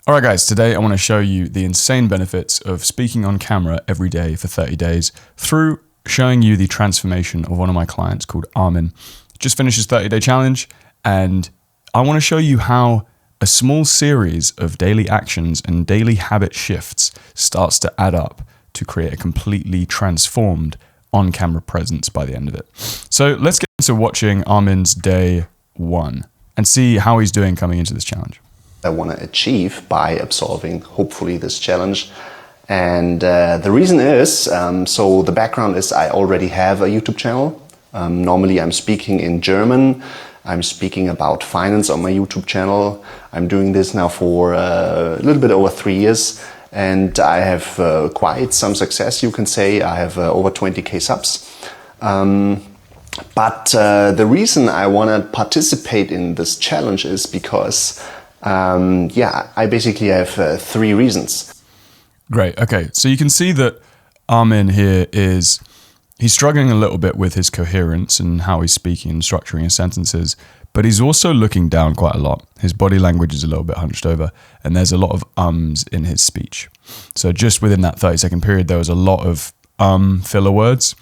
All right, guys, today I want to show you the insane benefits of speaking on camera every day for 30 days through showing you the transformation of one of my clients called Armin. Just finished his 30-day challenge, and I want to show you how a small series of daily actions and daily habit shifts starts to add up to create a completely transformed on-camera presence by the end of it. So let's get into watching Armin's day one and see how he's doing coming into this challenge. I want to achieve by absolving, hopefully, this challenge. And the reason is, so the background is I already have a YouTube channel. Normally I'm speaking in German. I'm speaking about finance on my YouTube channel. I'm doing this now for a little bit over 3 years. And I have quite some success, you can say. I have over 20K subs. But the reason I want to participate in this challenge is because I basically have 3 reasons. Great. Okay. So you can see that Armin here he's struggling a little bit with his coherence and how he's speaking and structuring his sentences, but he's also looking down quite a lot. His body language is a little bit hunched over, and there's a lot of ums in his speech. So just within that 30-second period, there was a lot of filler words,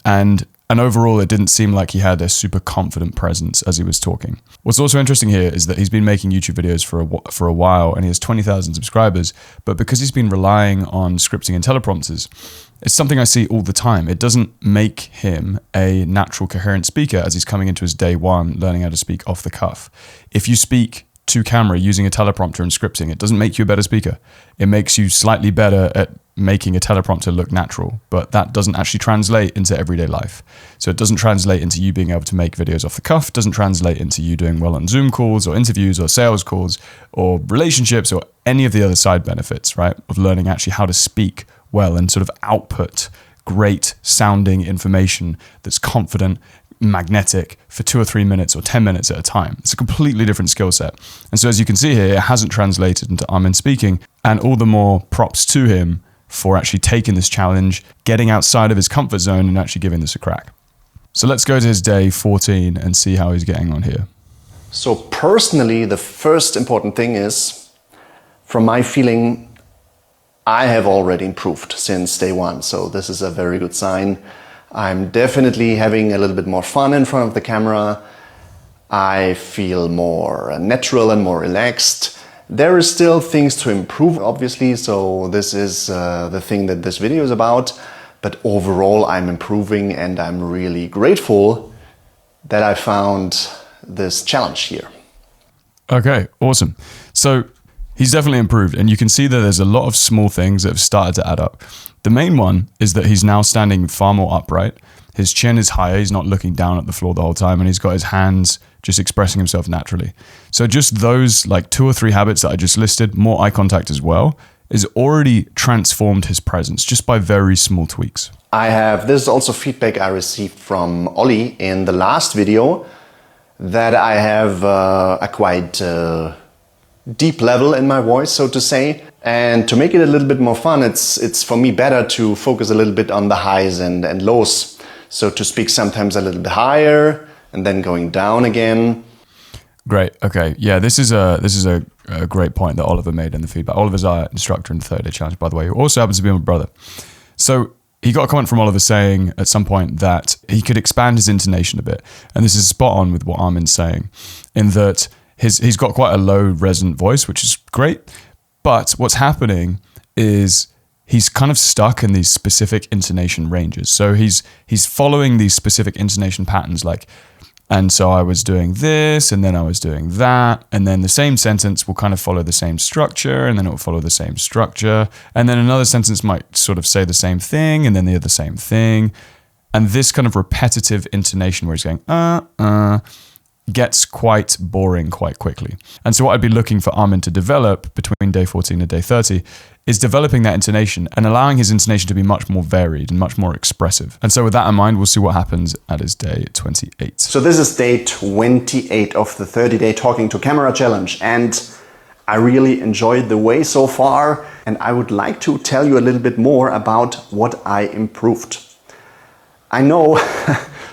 and overall, it didn't seem like he had a super confident presence as he was talking. What's also interesting here is that he's been making YouTube videos for a while, and he has 20,000 subscribers, but because he's been relying on scripting and teleprompters, it's something I see all the time. It doesn't make him a natural coherent speaker as he's coming into his day one, learning how to speak off the cuff. If you speak to camera using a teleprompter and scripting, it doesn't make you a better speaker. It makes you slightly better at making a teleprompter look natural, but that doesn't actually translate into everyday life. So it doesn't translate into you being able to make videos off the cuff, doesn't translate into you doing well on Zoom calls or interviews or sales calls or relationships or any of the other side benefits, right? Of learning actually how to speak well and sort of output great sounding information that's confident, magnetic for 2 or 3 minutes or 10 minutes at a time. It's a completely different skill set. And so as you can see here, it hasn't translated into Armin speaking, and all the more props to him for actually taking this challenge, getting outside of his comfort zone and actually giving this a crack. So let's go to his day 14 and see how he's getting on here. So personally, the first important thing is, from my feeling, I have already improved since day one. So this is a very good sign. I'm definitely having a little bit more fun in front of the camera. I feel more natural and more relaxed. There is still things to improve, obviously, so this is the thing that this video is about. But overall, I'm improving, and I'm really grateful that I found this challenge here. Okay, awesome. So he's definitely improved, and you can see that there's a lot of small things that have started to add up. The main one is that he's now standing far more upright. His chin is higher, he's not looking down at the floor the whole time, and he's got his hands just expressing himself naturally. So just those like 2 or 3 habits that I just listed, more eye contact as well, is already transformed his presence just by very small tweaks. This is also feedback I received from Ollie in the last video, that I have a quite deep level in my voice, so to say. And to make it a little bit more fun, it's for me better to focus a little bit on the highs and lows. So to speak sometimes a little bit higher and then going down again. Great. Okay. Yeah, this is a great point that Oliver made in the feedback. Oliver's our instructor in the 30-day challenge, by the way, who also happens to be my brother. So he got a comment from Oliver saying at some point that he could expand his intonation a bit. And this is spot on with what Armin's saying, in that he's got quite a low resonant voice, which is great. But what's happening is he's kind of stuck in these specific intonation ranges. So he's following these specific intonation patterns, like, and so I was doing this, and then I was doing that, and then the same sentence will kind of follow the same structure, and then it will follow the same structure, and then another sentence might sort of say the same thing, and then the other same thing. And this kind of repetitive intonation where he's going, gets quite boring quite quickly. And so what I'd be looking for Armin to develop between day 14 and day 30 is developing that intonation and allowing his intonation to be much more varied and much more expressive. And so with that in mind, we'll see what happens at his day 28. So this is day 28 of the 30-day Talking to Camera challenge, and I really enjoyed the way so far, and I would like to tell you a little bit more about what I improved. I know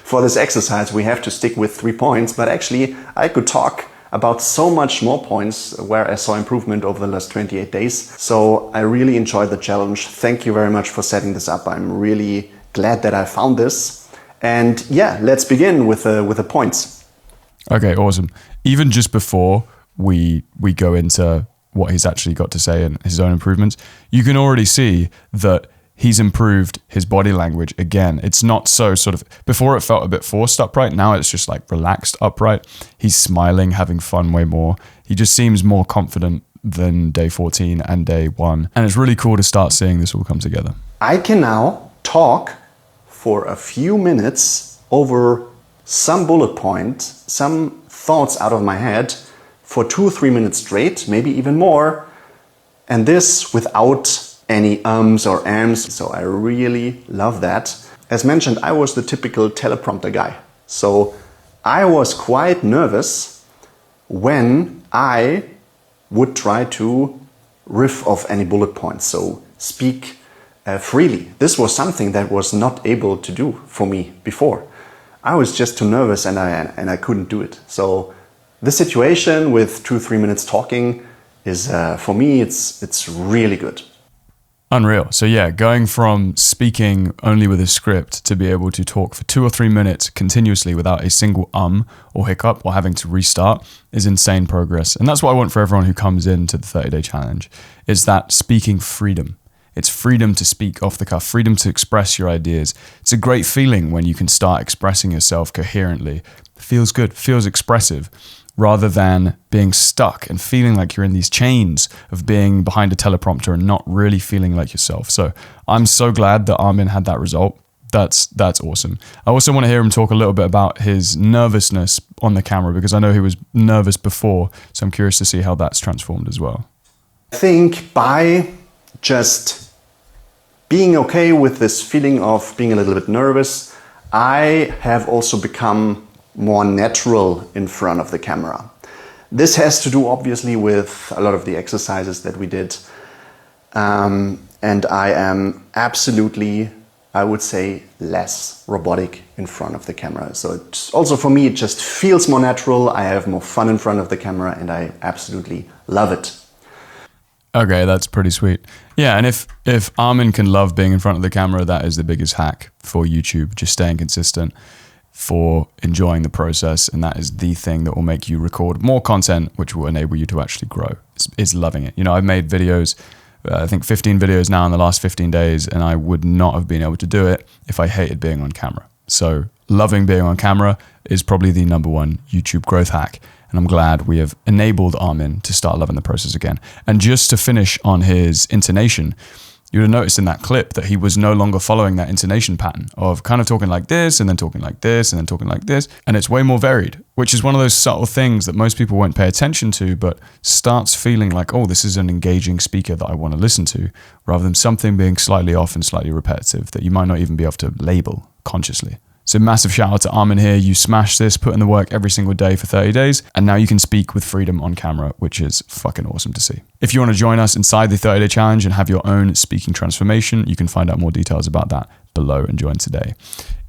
for this exercise we have to stick with 3 points, but actually I could talk about so much more points where I saw improvement over the last 28 days. So I really enjoyed the challenge. Thank you very much for setting this up. I'm really glad that I found this. And yeah, let's begin with the points. Okay, awesome. Even just before we go into what he's actually got to say and his own improvements, you can already see that he's improved his body language again. It's not so sort of, before it felt a bit forced upright, now it's just like relaxed upright. He's smiling, having fun way more. He just seems more confident than day 14 and day 1. And it's really cool to start seeing this all come together. I can now talk for a few minutes over some bullet points, some thoughts out of my head for 2 or 3 minutes straight, maybe even more. And this without any ums or ahs. So I really love that. As mentioned, I was the typical teleprompter guy. So I was quite nervous when I would try to riff off any bullet points. So speak freely. This was something that was not able to do for me before. I was just too nervous and I couldn't do it. So this situation with 2 or 3 minutes talking is, for me, it's really good. Unreal. So yeah, going from speaking only with a script to be able to talk for 2 or 3 minutes continuously without a single or hiccup or having to restart is insane progress. And that's what I want for everyone who comes into the 30-day challenge, is that speaking freedom. It's freedom to speak off the cuff, freedom to express your ideas. It's a great feeling when you can start expressing yourself coherently. It feels good, feels expressive, rather than being stuck and feeling like you're in these chains of being behind a teleprompter and not really feeling like yourself. So I'm so glad that Armin had that result. That's awesome. I also want to hear him talk a little bit about his nervousness on the camera, because I know he was nervous before. So I'm curious to see how that's transformed as well. I think by just being okay with this feeling of being a little bit nervous, I have also become more natural in front of the camera. This has to do obviously with a lot of the exercises that we did. And I am absolutely, I would say, less robotic in front of the camera. So it's also for me, it just feels more natural. I have more fun in front of the camera and I absolutely love it. Okay, that's pretty sweet. Yeah, and if Armin can love being in front of the camera, that is the biggest hack for YouTube, just staying consistent, for enjoying the process, and that is the thing that will make you record more content, which will enable you to actually grow, is loving it. You know, I've made videos, I think 15 videos now in the last 15 days, and I would not have been able to do it if I hated being on camera. So loving being on camera is probably the #1 YouTube growth hack. And I'm glad we have enabled Armin to start loving the process again. And just to finish on his intonation, you would have noticed in that clip that he was no longer following that intonation pattern of kind of talking like this and then talking like this and then talking like this. And it's way more varied, which is one of those subtle things that most people won't pay attention to, but starts feeling like, oh, this is an engaging speaker that I want to listen to, rather than something being slightly off and slightly repetitive that you might not even be able to label consciously. So massive shout out to Armin here. You smashed this, put in the work every single day for 30 days, and now you can speak with freedom on camera, which is fucking awesome to see. If you want to join us inside the 30-day challenge and have your own speaking transformation, you can find out more details about that below and join today.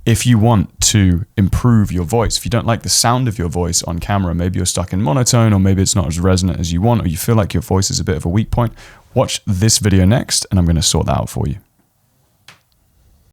If you want to improve your voice, if you don't like the sound of your voice on camera, maybe you're stuck in monotone, or maybe it's not as resonant as you want, or you feel like your voice is a bit of a weak point, watch this video next, and I'm going to sort that out for you.